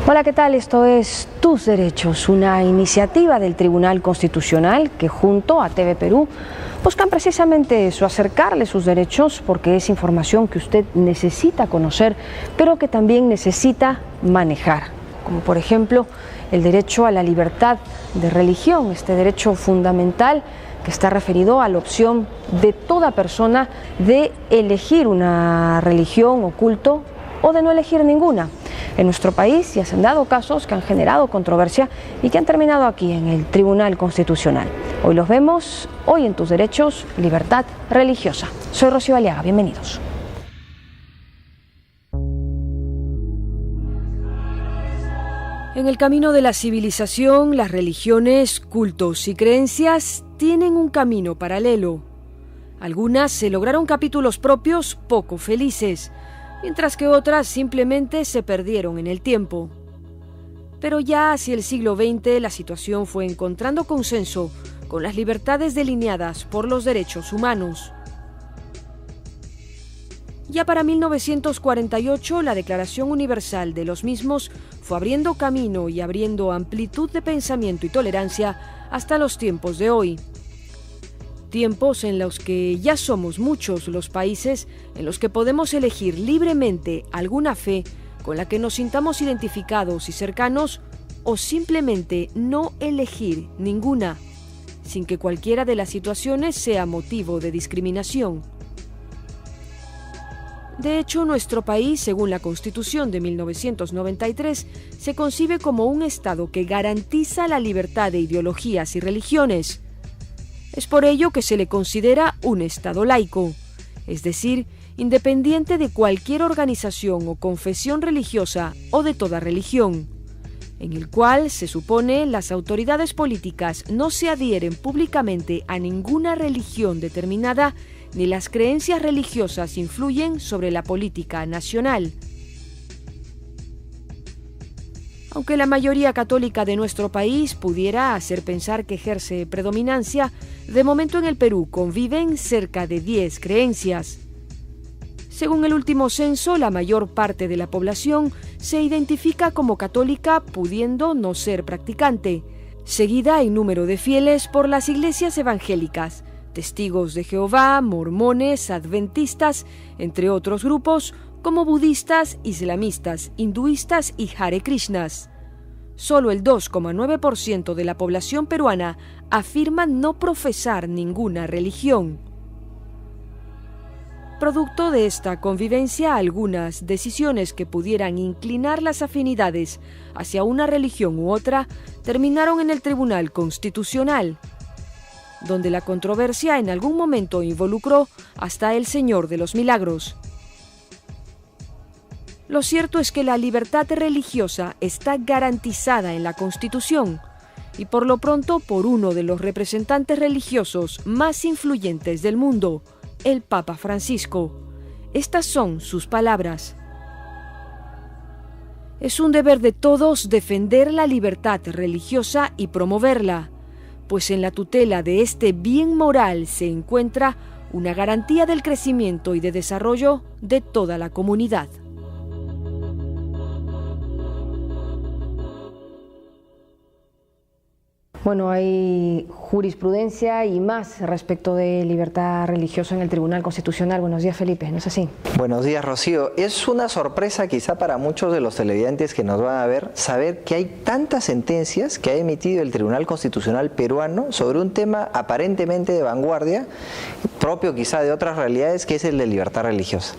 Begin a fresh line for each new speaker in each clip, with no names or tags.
Hola, ¿qué tal? Esto es Tus Derechos, una iniciativa del Tribunal Constitucional que junto a TV Perú buscan precisamente eso, acercarle sus derechos, porque es información que usted necesita conocer, pero que también necesita manejar, como por ejemplo el derecho a la libertad de religión, este derecho fundamental que está referido a la opción de toda persona de elegir una religión o culto o de no elegir ninguna. En nuestro país ya se han dado casos que han generado controversia y que han terminado aquí en el Tribunal Constitucional. Hoy los vemos, hoy en Tus Derechos, libertad religiosa. Soy Rocío Aliaga, bienvenidos. En el camino de la civilización, las religiones, cultos y creencias tienen un camino paralelo. Algunas se lograron capítulos propios poco felices, mientras que otras simplemente se perdieron en el tiempo. Pero ya hacia el siglo XX la situación fue encontrando consenso con las libertades delineadas por los derechos humanos. Ya para 1948 la Declaración Universal de los mismos fue abriendo camino y abriendo amplitud de pensamiento y tolerancia hasta los tiempos de hoy. Tiempos en los que ya somos muchos los países en los que podemos elegir libremente alguna fe con la que nos sintamos identificados y cercanos, o simplemente no elegir ninguna, sin que cualquiera de las situaciones sea motivo de discriminación. De hecho, nuestro país, según la Constitución de 1993, se concibe como un Estado que garantiza la libertad de ideologías y religiones. Es por ello que se le considera un Estado laico, es decir, independiente de cualquier organización o confesión religiosa o de toda religión, en el cual, se supone, las autoridades políticas no se adhieren públicamente a ninguna religión determinada ni las creencias religiosas influyen sobre la política nacional. Aunque la mayoría católica de nuestro país pudiera hacer pensar que ejerce predominancia, de momento en el Perú conviven cerca de 10 creencias. Según el último censo, la mayor parte de la población se identifica como católica, pudiendo no ser practicante, seguida en número de fieles por las iglesias evangélicas, testigos de Jehová, mormones, adventistas, entre otros grupos, como budistas, islamistas, hinduistas y Hare Krishnas. Solo el 2,9% de la población peruana afirma no profesar ninguna religión. Producto de esta convivencia, algunas decisiones que pudieran inclinar las afinidades hacia una religión u otra terminaron en el Tribunal Constitucional, donde la controversia en algún momento involucró hasta el Señor de los Milagros. Lo cierto es que la libertad religiosa está garantizada en la Constitución y por lo pronto por uno de los representantes religiosos más influyentes del mundo, el Papa Francisco. Estas son sus palabras. Es un deber de todos defender la libertad religiosa y promoverla, pues en la tutela de este bien moral se encuentra una garantía del crecimiento y de desarrollo de toda la comunidad. Bueno, hay jurisprudencia y más respecto de libertad religiosa en el Tribunal Constitucional. Buenos días, Felipe, ¿no es así?
Buenos días, Rocío. Es una sorpresa quizá para muchos de los televidentes que nos van a ver saber que hay tantas sentencias que ha emitido el Tribunal Constitucional peruano sobre un tema aparentemente de vanguardia, propio quizá de otras realidades, que es el de libertad religiosa.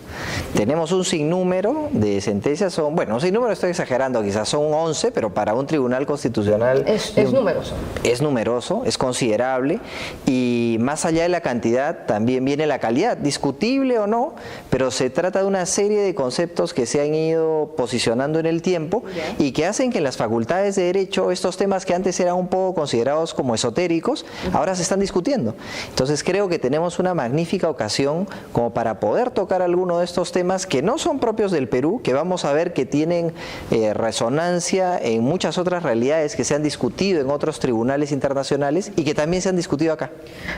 Tenemos un sinnúmero de sentencias, un sinnúmero estoy exagerando, quizás son 11, pero para un Tribunal Constitucional
es numeroso.
Es numeroso, es considerable, y más allá de la cantidad también viene la calidad, discutible o no, pero se trata de una serie de conceptos que se han ido posicionando en el tiempo y que hacen que en las facultades de Derecho estos temas que antes eran un poco considerados como esotéricos, ahora se están discutiendo. Entonces creo que tenemos una magnífica ocasión como para poder tocar alguno de estos temas que no son propios del Perú, que vamos a ver que tienen resonancia en muchas otras realidades que se han discutido en otros tribunales internacionales y que también se han discutido acá.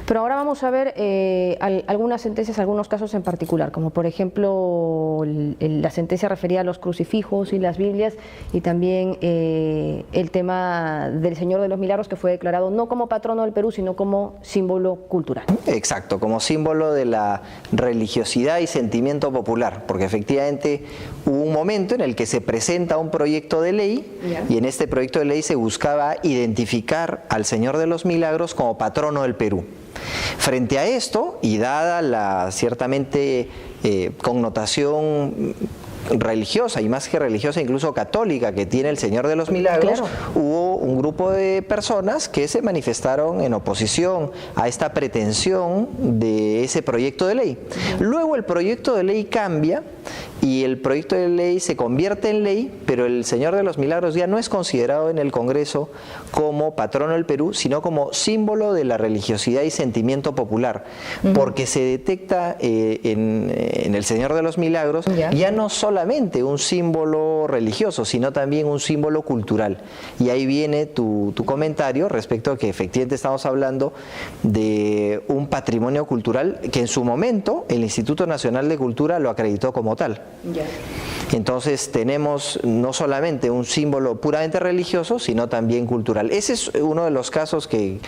Pero ahora vamos a ver algunas sentencias, algunos casos en particular, como por ejemplo la sentencia referida a los crucifijos y las Biblias, y también el tema del Señor de los Milagros, que fue declarado no como patrono del Perú, sino como símbolo cultural.
Exacto, como símbolo de la religiosidad y sentimiento popular, porque efectivamente hubo un momento en el que se presenta un proyecto de ley, y en este proyecto de ley se buscaba identificar al Señor de los Milagros como patrono del Perú. Frente a esto, y dada la ciertamente connotación religiosa, y más que religiosa, incluso católica, que tiene el Señor de los Milagros, hubo un grupo de personas que se manifestaron en oposición a esta pretensión de ese proyecto de ley. Luego el proyecto de ley cambia y el proyecto de ley se convierte en ley, pero el Señor de los Milagros ya no es considerado en el Congreso como patrono del Perú, sino como símbolo de la religiosidad y sentimiento popular, porque se detecta en el Señor de los Milagros ya no solamente un símbolo religioso, sino también un símbolo cultural. Y ahí viene tu comentario respecto a que efectivamente estamos hablando de un patrimonio cultural que en su momento el Instituto Nacional de Cultura lo acreditó como tal. Entonces tenemos no solamente un símbolo puramente religioso, sino también cultural. Ese es uno de los casos que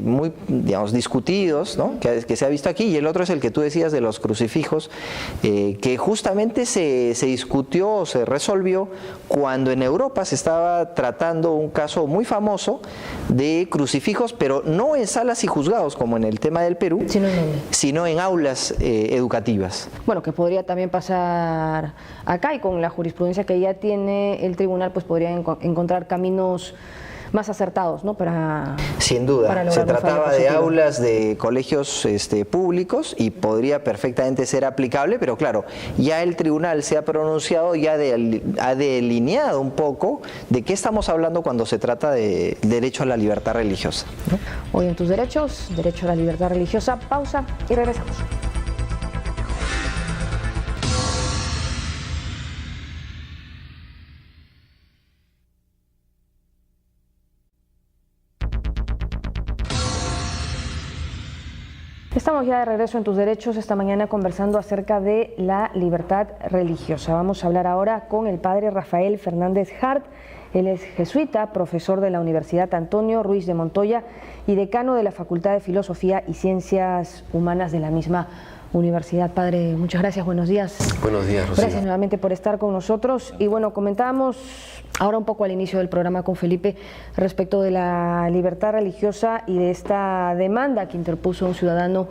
muy, digamos, discutidos, ¿no? que se ha visto aquí, y el otro es el que tú decías de los crucifijos, que justamente se discutió, se resolvió cuando en Europa se estaba tratando un caso muy famoso de crucifijos, pero no en salas y juzgados como en el tema del Perú, sino en aulas educativas.
Bueno, que podría también pasar acá, y con la jurisprudencia que ya tiene el tribunal, pues podrían encontrar caminos más acertados, ¿no?
Sin duda, se trataba de aulas de colegios públicos y podría perfectamente ser aplicable, pero claro, ya el tribunal se ha pronunciado, ya ha delineado un poco de qué estamos hablando cuando se trata de derecho a la libertad religiosa, ¿no?
Hoy en Tus Derechos, derecho a la libertad religiosa, pausa y regresamos. Estamos ya de regreso en Tus Derechos, esta mañana conversando acerca de la libertad religiosa. Vamos a hablar ahora con el padre Rafael Fernández Hart. Él es jesuita, profesor de la Universidad Antonio Ruiz de Montoya y decano de la Facultad de Filosofía y Ciencias Humanas de la misma universidad. Padre, muchas gracias, buenos días.
Buenos días, Rocío.
Gracias nuevamente por estar con nosotros. Y bueno, comentábamos ahora un poco al inicio del programa con Felipe respecto de la libertad religiosa y de esta demanda que interpuso un ciudadano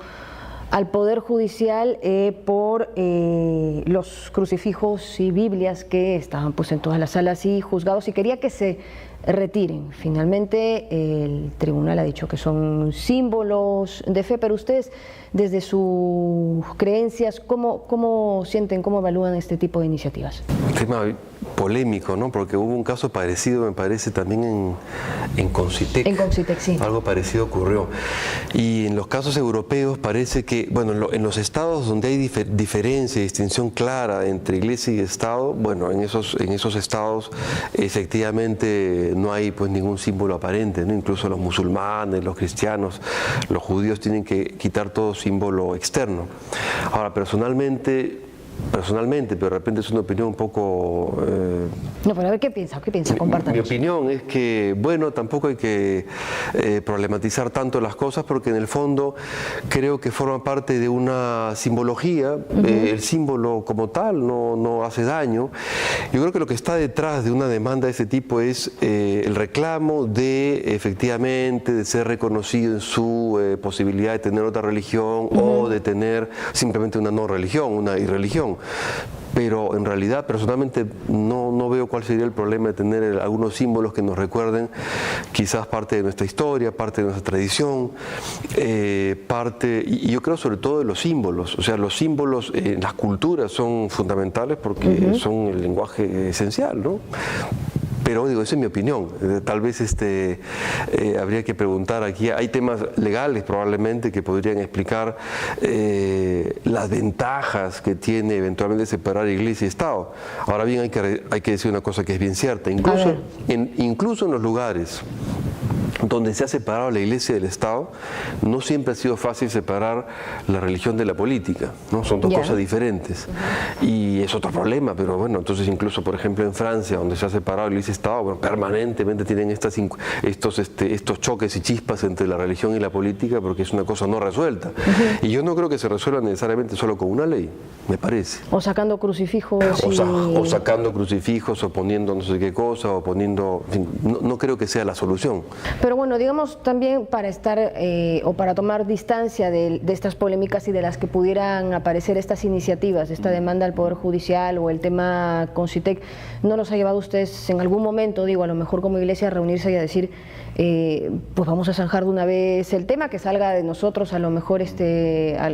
al Poder Judicial por los crucifijos y Biblias que estaban pues en todas las salas y juzgados, y quería que se retiren. Finalmente el tribunal ha dicho que son símbolos de fe, pero ustedes desde sus creencias, ¿cómo sienten, cómo evalúan este tipo de iniciativas?
Un tema polémico, ¿no? Porque hubo un caso parecido, me parece, también en Concitec. En Concitec, sí. Algo parecido ocurrió. Y en los casos europeos parece que, bueno, en los estados donde hay diferencia, distinción clara entre iglesia y Estado, bueno, en esos estados efectivamente no hay pues ningún símbolo aparente, ¿no? Incluso los musulmanes, los cristianos, los judíos tienen que quitar todo símbolo externo. Ahora, personalmente, pero de repente es una opinión un poco...
No, pero a ver, ¿qué piensa? Compártanos.
Mi opinión es que, bueno, tampoco hay que problematizar tanto las cosas, porque en el fondo creo que forma parte de una simbología. El símbolo como tal no hace daño. Yo creo que lo que está detrás de una demanda de ese tipo es el reclamo de, efectivamente, de ser reconocido en su posibilidad de tener otra religión o de tener simplemente una no religión, una irreligión. Pero en realidad, personalmente, no veo cuál sería el problema de tener algunos símbolos que nos recuerden quizás parte de nuestra historia, parte de nuestra tradición, y yo creo sobre todo de los símbolos. O sea, los símbolos en las culturas son fundamentales porque son el lenguaje esencial, ¿no? Pero digo, esa es mi opinión. Tal vez habría que preguntar aquí. Hay temas legales probablemente que podrían explicar las ventajas que tiene eventualmente separar iglesia y Estado. Ahora bien, hay que decir una cosa que es bien cierta. Incluso en los lugares donde se ha separado la Iglesia del Estado, no siempre ha sido fácil separar la religión de la política, ¿no? Son dos cosas diferentes. Y es otro problema, pero bueno, entonces incluso, por ejemplo, en Francia, donde se ha separado la Iglesia y el Estado, bueno, permanentemente tienen estos choques y chispas entre la religión y la política, porque es una cosa no resuelta. Y yo no creo que se resuelva necesariamente solo con una ley, me parece.
O sacando crucifijos.
O sacando crucifijos, o poniendo no sé qué cosa, o poniendo... En fin, no creo que sea la solución.
Pero bueno, digamos también para estar o para tomar distancia de estas polémicas y de las que pudieran aparecer estas iniciativas, esta demanda al Poder Judicial o el tema Concitec, ¿no los ha llevado ustedes en algún momento, digo, a lo mejor como iglesia, a reunirse y a decir, pues vamos a zanjar de una vez el tema, que salga de nosotros a lo mejor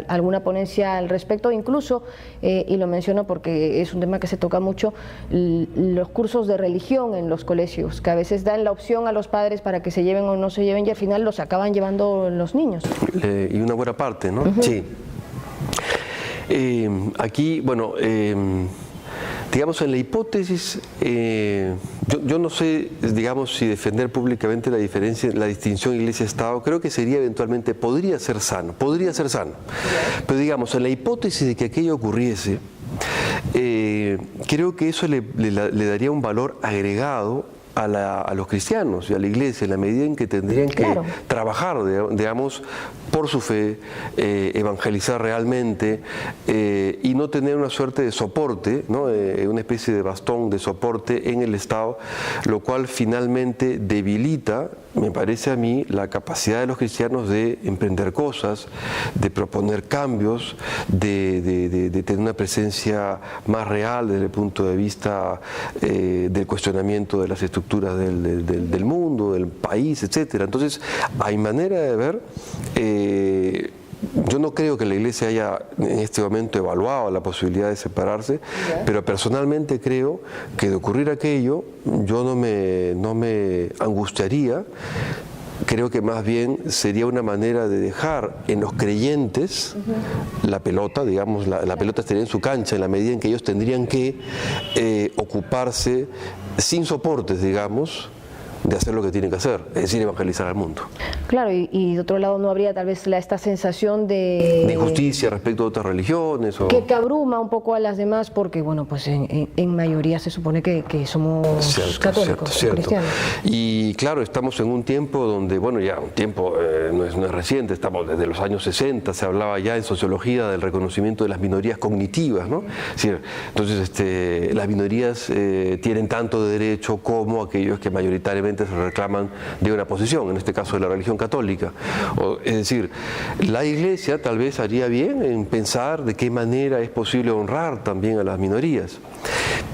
alguna ponencia al respecto, incluso, y lo menciono porque es un tema que se toca mucho, los cursos de religión en los colegios, que a veces dan la opción a los padres para que se lleven o no se lleven y al final los acaban llevando los niños.
Y una buena parte, ¿no? Sí. Aquí, bueno, digamos, en la hipótesis, yo no sé, digamos, si defender públicamente la distinción Iglesia-Estado, creo que sería eventualmente, podría ser sano, pero digamos, en la hipótesis de que aquello ocurriese, creo que eso le daría un valor agregado a los cristianos y a la Iglesia, en la medida en que tendrían que trabajar, digamos, por su fe, evangelizar realmente y no tener una suerte de soporte, ¿no? Una especie de bastón de soporte en el Estado, lo cual finalmente debilita, me parece a mí, la capacidad de los cristianos de emprender cosas, de proponer cambios, de tener una presencia más real desde el punto de vista del cuestionamiento de las estructuras del mundo, del país, etcétera. Entonces, hay manera de ver. Yo no creo que la Iglesia haya en este momento evaluado la posibilidad de separarse, pero personalmente creo que de ocurrir aquello, yo no me angustiaría. Creo que más bien sería una manera de dejar en los creyentes la pelota, digamos, la pelota estaría en su cancha en la medida en que ellos tendrían que ocuparse sin soportes, digamos, de hacer lo que tienen que hacer, es decir, evangelizar al mundo.
Claro, y de otro lado no habría tal vez esta sensación de
injusticia respecto a otras religiones.
Que abruma un poco a las demás, porque bueno, pues en mayoría se supone que somos católicos, cristianos.
Y claro, estamos en un tiempo donde, bueno, ya un tiempo no es reciente, estamos desde los años 60, se hablaba ya en sociología del reconocimiento de las minorías cognitivas, ¿no? Es decir, entonces las minorías tienen tanto de derecho como aquellos que mayoritariamente se reclaman de una posición, en este caso de la religión católica. Es decir, la Iglesia tal vez haría bien en pensar de qué manera es posible honrar también a las minorías.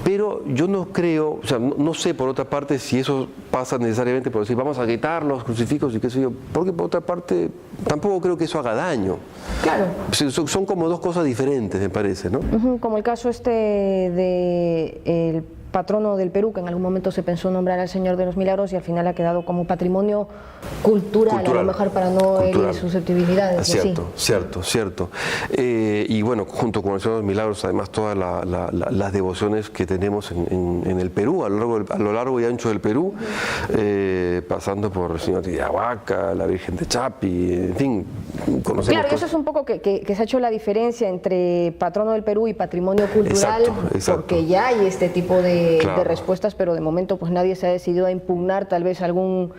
Pero yo no creo, o sea, no sé por otra parte si eso pasa necesariamente por decir vamos a quitar los crucifijos y qué sé yo, porque por otra parte tampoco creo que eso haga daño.
Claro.
Son como dos cosas diferentes, me parece, ¿no?
Como el caso de el patrono del Perú, que en algún momento se pensó nombrar al Señor de los Milagros y al final ha quedado como patrimonio cultural, a lo mejor para no herir susceptibilidades.
Cierto. Y bueno, junto con el Señor de los Milagros, además todas las devociones que tenemos en el Perú, a lo largo y ancho del Perú, pasando por el Señor de Tiahuaca, la Virgen de Chapi, en fin, conocemos.
Claro, eso es un poco que se ha hecho la diferencia entre patrono del Perú y patrimonio cultural,
exacto.
Porque ya hay este tipo de respuestas, pero de momento pues nadie se ha decidido a impugnar tal vez algún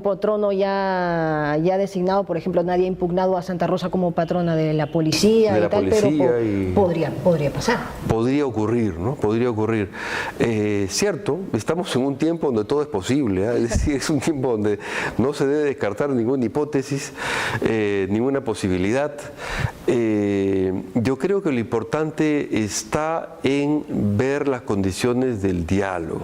patrono ya designado. Por ejemplo, nadie ha impugnado a Santa Rosa como patrona de la policía pero podría pasar.
Podría ocurrir, ¿no? Podría ocurrir. Cierto, estamos en un tiempo donde todo es posible, ¿eh? Es decir, es un tiempo donde no se debe descartar ninguna hipótesis, ninguna posibilidad. Yo creo que lo importante está en ver las condiciones del diálogo.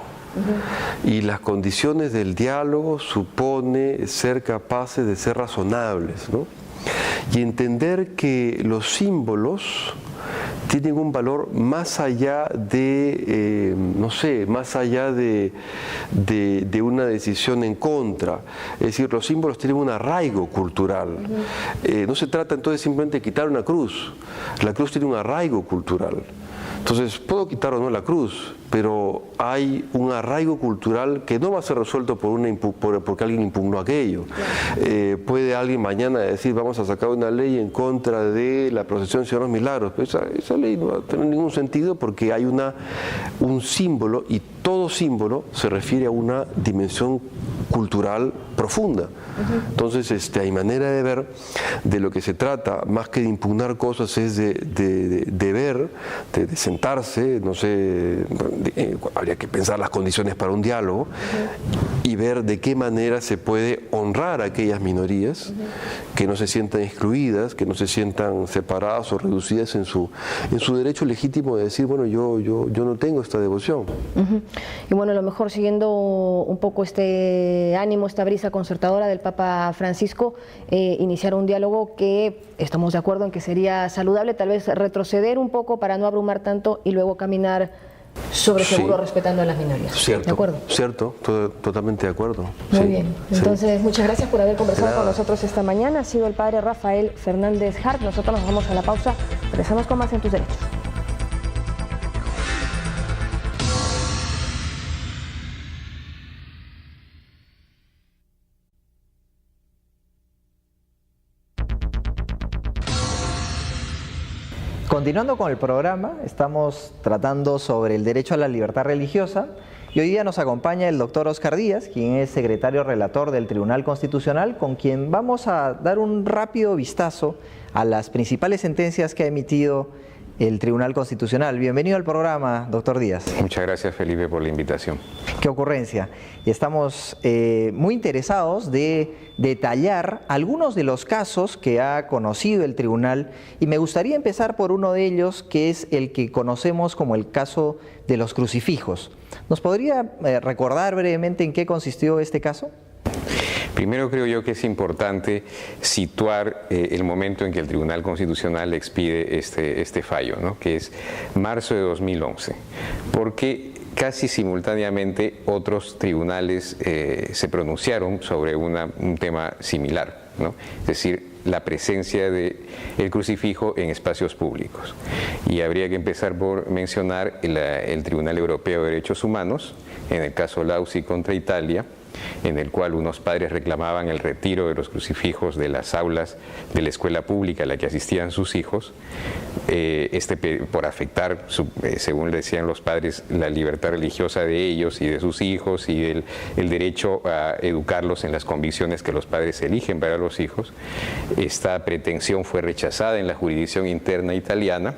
Y las condiciones del diálogo supone ser capaces de ser razonables, ¿no? Y entender que los símbolos tienen un valor más allá de, más allá de una decisión en contra. Es decir, los símbolos tienen un arraigo cultural. No se trata entonces simplemente de quitar una cruz. La cruz tiene un arraigo cultural. Entonces, puedo quitar o no la cruz, pero hay un arraigo cultural que no va a ser resuelto porque alguien impugnó aquello. Puede alguien mañana decir, vamos a sacar una ley en contra de la procesión de Señor de los Milagros. Pues esa ley no va a tener ningún sentido porque hay un símbolo, y todo símbolo se refiere a una dimensión cultural profunda. Entonces, hay manera de ver, de lo que se trata, más que de impugnar cosas, es de ver, de sentarse, no sé, habría que pensar las condiciones para un diálogo y ver de qué manera se puede honrar a aquellas minorías que no se sientan excluidas, que no se sientan separadas o reducidas en su derecho legítimo de decir, bueno, yo no tengo esta devoción.
Y bueno, a lo mejor siguiendo un poco este ánimo, esta brisa concertadora del Papa Francisco, iniciar un diálogo que estamos de acuerdo en que sería saludable, tal vez retroceder un poco para no abrumar tanto y luego caminar sobre seguro, respetando a las minorías.
Cierto,
¿de acuerdo?
Cierto, totalmente de acuerdo.
Muy bien, entonces muchas gracias por haber conversado con nosotros esta mañana. Ha sido el padre Rafael Fernández Hart. Nosotros nos vamos a la pausa, regresamos con más en Tus Derechos.
Continuando con el programa, estamos tratando sobre el derecho a la libertad religiosa y hoy día nos acompaña el doctor Oscar Díaz, quien es secretario relator del Tribunal Constitucional, con quien vamos a dar un rápido vistazo a las principales sentencias que ha emitido el Tribunal Constitucional. Bienvenido al programa, doctor Díaz.
Muchas gracias, Felipe, por la invitación.
Qué ocurrencia. Y estamos muy interesados de detallar algunos de los casos que ha conocido el tribunal, y me gustaría empezar por uno de ellos, que es el que conocemos como el caso de los crucifijos. ¿Nos podría recordar brevemente en qué consistió este caso?
Primero, creo yo que es importante situar el momento en que el Tribunal Constitucional expide este fallo, ¿no? Que es marzo de 2011, porque casi simultáneamente otros tribunales se pronunciaron sobre un tema similar, ¿no? Es decir, la presencia del crucifijo en espacios públicos. Y habría que empezar por mencionar el Tribunal Europeo de Derechos Humanos, en el caso Lauzi contra Italia, en el cual unos padres reclamaban el retiro de los crucifijos de las aulas de la escuela pública a la que asistían sus hijos, por afectar, según le decían los padres, la libertad religiosa de ellos y de sus hijos y el derecho a educarlos en las convicciones que los padres eligen para los hijos. Esta pretensión fue rechazada en la jurisdicción interna italiana.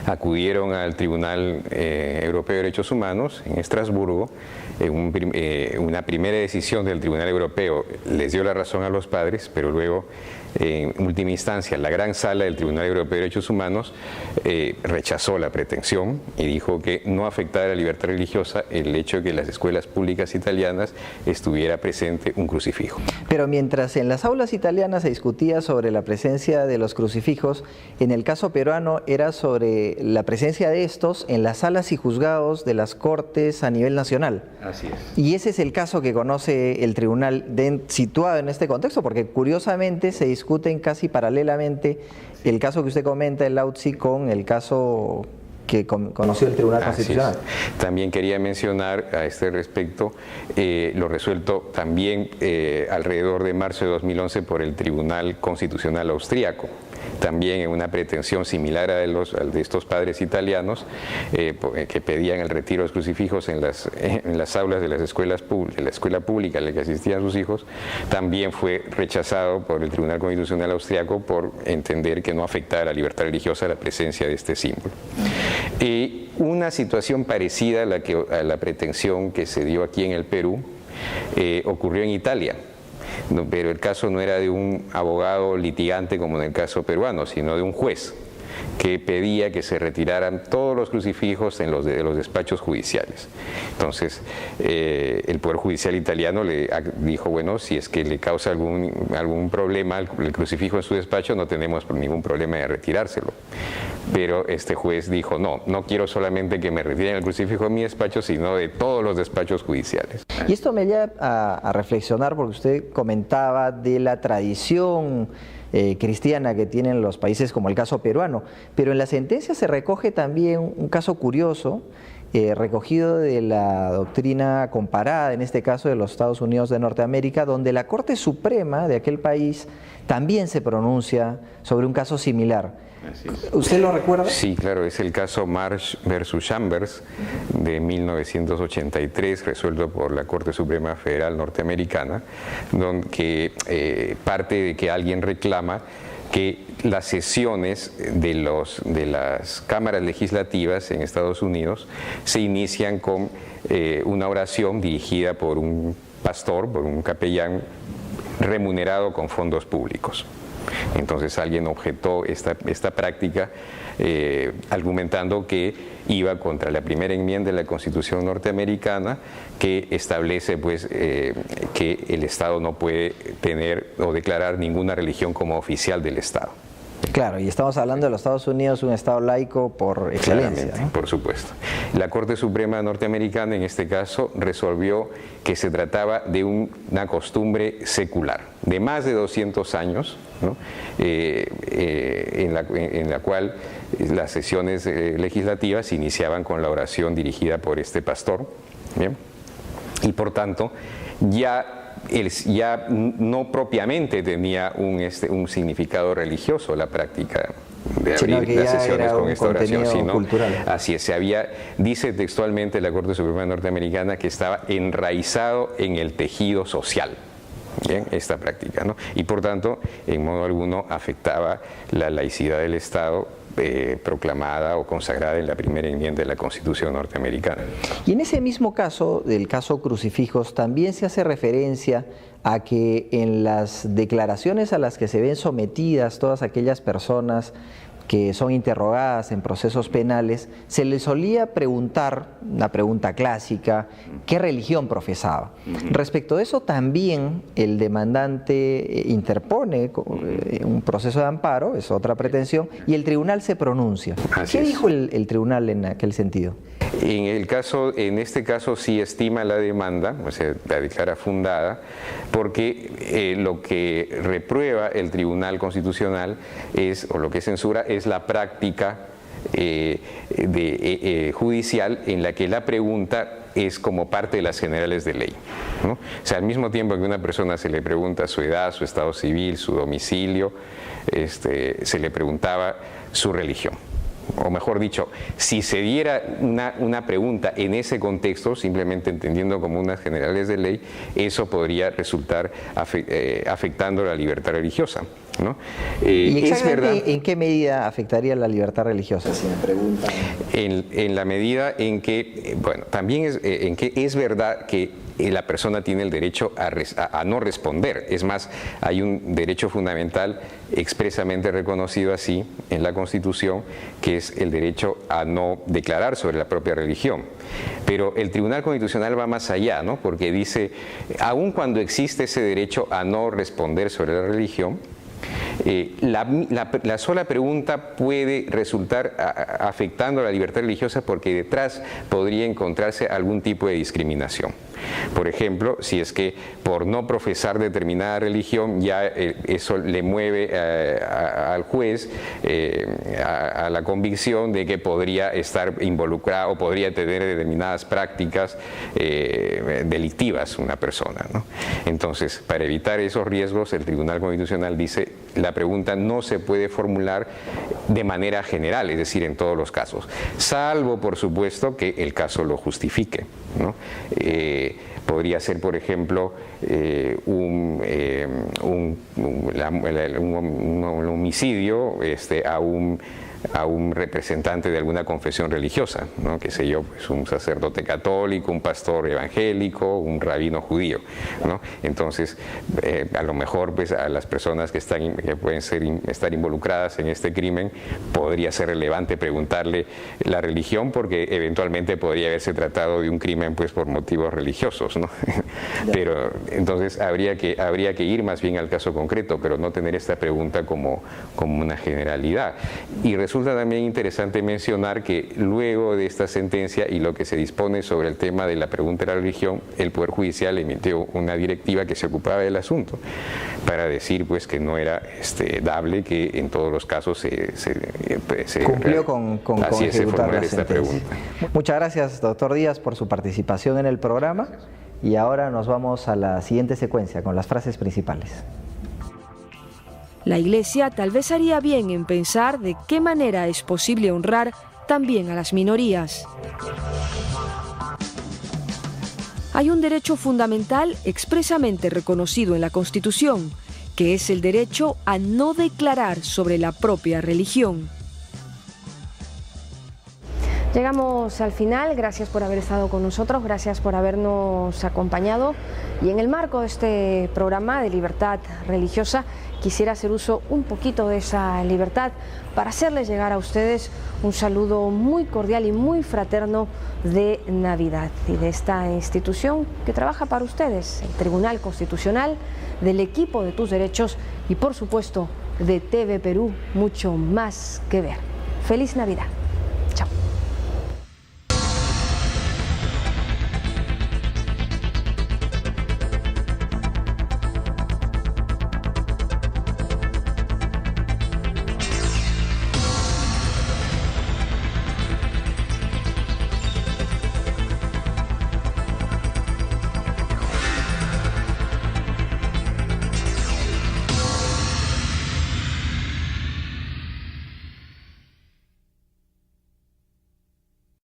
Acudieron al Tribunal Europeo de Derechos Humanos en Estrasburgo. Una primera decisión del Tribunal Europeo les dio la razón a los padres, pero luego, en última instancia, la gran sala del Tribunal Europeo de Derechos Humanos rechazó la pretensión y dijo que no afectaba la libertad religiosa el hecho de que en las escuelas públicas italianas estuviera presente un crucifijo.
Pero mientras en las aulas italianas se discutía sobre la presencia de los crucifijos, en el caso peruano era sobre la presencia de estos en las salas y juzgados de las cortes a nivel nacional.
Así es.
Y ese es el caso que conoce el tribunal situado en este contexto, porque curiosamente se discuten casi paralelamente el caso que usted comenta, el Lauzi, con el caso que conoció el Tribunal Constitucional.
También quería mencionar a este respecto lo resuelto también alrededor de marzo de 2011 por el Tribunal Constitucional Austríaco, también en una pretensión similar a de estos padres italianos que pedían el retiro de los crucifijos en las aulas de las escuelas de la escuela pública a la que asistían sus hijos. También fue rechazado por el Tribunal Constitucional Austriaco por entender que no afectaba la libertad religiosa la presencia de este símbolo. Y una situación parecida a la pretensión que se dio aquí en el Perú ocurrió en Italia. No, pero el caso no era de un abogado litigante como en el caso peruano, sino de un juez que pedía que se retiraran todos los crucifijos de los despachos judiciales. Entonces, el Poder Judicial italiano le dijo, bueno, si es que le causa algún problema el crucifijo en su despacho, no tenemos ningún problema de retirárselo. pero este juez dijo, no quiero solamente que me retiren el crucifijo de mi despacho, sino de todos los despachos judiciales.
Y esto me lleva a reflexionar, porque usted comentaba de la tradición cristiana que tienen los países, como el caso peruano, pero en la sentencia se recoge también un caso curioso, recogido de la doctrina comparada, en este caso de los Estados Unidos de Norteamérica, donde la Corte Suprema de aquel país también se pronuncia sobre un caso similar. ¿Usted lo recuerda?
Sí, claro, es el caso Marsh versus Chambers de 1983, resuelto por la Corte Suprema Federal norteamericana, donde parte de que alguien reclama que las sesiones de las cámaras legislativas en Estados Unidos se inician con una oración dirigida por un pastor, por un capellán remunerado con fondos públicos. Entonces alguien objetó esta práctica argumentando que iba contra la primera enmienda de la Constitución norteamericana, que establece pues que el Estado no puede tener o declarar ninguna religión como oficial del Estado.
Claro, y estamos hablando de los Estados Unidos, un Estado laico por excelencia, ¿no?
Por supuesto. La Corte Suprema norteamericana en este caso resolvió que se trataba de una costumbre secular, de más de 200 años, ¿no? En la cual las sesiones legislativas se iniciaban con la oración dirigida por este pastor, ¿bien? Y por tanto ya no propiamente tenía un significado religioso la práctica de abrir las sesiones con esta oración, sino cultural. Así es, dice textualmente la Corte Suprema norteamericana que estaba enraizado en el tejido social. Bien, esta práctica, ¿no? Y por tanto, en modo alguno afectaba la laicidad del Estado proclamada o consagrada en la primera enmienda de la Constitución norteamericana.
Y en ese mismo caso, del caso Crucifijos, también se hace referencia a que en las declaraciones a las que se ven sometidas todas aquellas personas que son interrogadas en procesos penales, se les solía preguntar, una pregunta clásica, ¿qué religión profesaba? Respecto de eso también el demandante interpone un proceso de amparo, es otra pretensión, y el tribunal se pronuncia. ¿Qué dijo el tribunal en aquel sentido?
En este caso sí estima la demanda, o sea, la declara fundada, porque lo que reprueba el Tribunal Constitucional o lo que censura es la práctica judicial en la que la pregunta es como parte de las generales de ley, ¿no? O sea, al mismo tiempo que una persona se le pregunta su edad, su estado civil, su domicilio, se le preguntaba su religión. O mejor dicho, si se diera una pregunta en ese contexto, simplemente entendiendo como unas generales de ley, eso podría resultar afectando la libertad religiosa, ¿no?
¿Y exactamente en qué medida afectaría la libertad religiosa, si me preguntan?
En la medida en que, también en que es verdad que la persona tiene el derecho a no responder. Es más, hay un derecho fundamental expresamente reconocido así en la Constitución, que es el derecho a no declarar sobre la propia religión. Pero el Tribunal Constitucional va más allá, ¿no? Porque dice, aun cuando existe ese derecho a no responder sobre la religión, la sola pregunta puede resultar afectando a la libertad religiosa porque detrás podría encontrarse algún tipo de discriminación. Por ejemplo, si es que por no profesar determinada religión ya eso le mueve al juez a la convicción de que podría estar involucrado o podría tener determinadas prácticas delictivas una persona, ¿no? Entonces, para evitar esos riesgos, el Tribunal Constitucional dice la pregunta no se puede formular de manera general, es decir, en todos los casos, salvo, por supuesto, que el caso lo justifique, ¿no? Podría ser, por ejemplo, un homicidio a un representante de alguna confesión religiosa, ¿no? Qué sé yo, pues un sacerdote católico, un pastor evangélico, un rabino judío, ¿no? Entonces, a lo mejor pues, a las personas que pueden estar involucradas en este crimen, podría ser relevante preguntarle la religión, porque eventualmente podría haberse tratado de un crimen pues, por motivos religiosos, ¿no? Pero entonces habría que ir más bien al caso concreto, pero no tener esta pregunta como una generalidad. Y resulta también interesante mencionar que luego de esta sentencia y lo que se dispone sobre el tema de la pregunta de la religión, el Poder Judicial emitió una directiva que se ocupaba del asunto para decir pues que no era dable que en todos los casos se
cumplió con ejecutar la
esta pregunta.
Muchas gracias, doctor Díaz, por su participación en el programa, y ahora nos vamos a la siguiente secuencia con las frases principales.
La Iglesia tal vez haría bien en pensar de qué manera es posible honrar también a las minorías. Hay un derecho fundamental expresamente reconocido en la Constitución, que es el derecho a no declarar sobre la propia religión. Llegamos al final, gracias por haber estado con nosotros, gracias por habernos acompañado, y en el marco de este programa de libertad religiosa quisiera hacer uso un poquito de esa libertad para hacerles llegar a ustedes un saludo muy cordial y muy fraterno de Navidad y de esta institución que trabaja para ustedes, el Tribunal Constitucional, del equipo de Tus Derechos y por supuesto de TV Perú, mucho más que ver. ¡Feliz Navidad!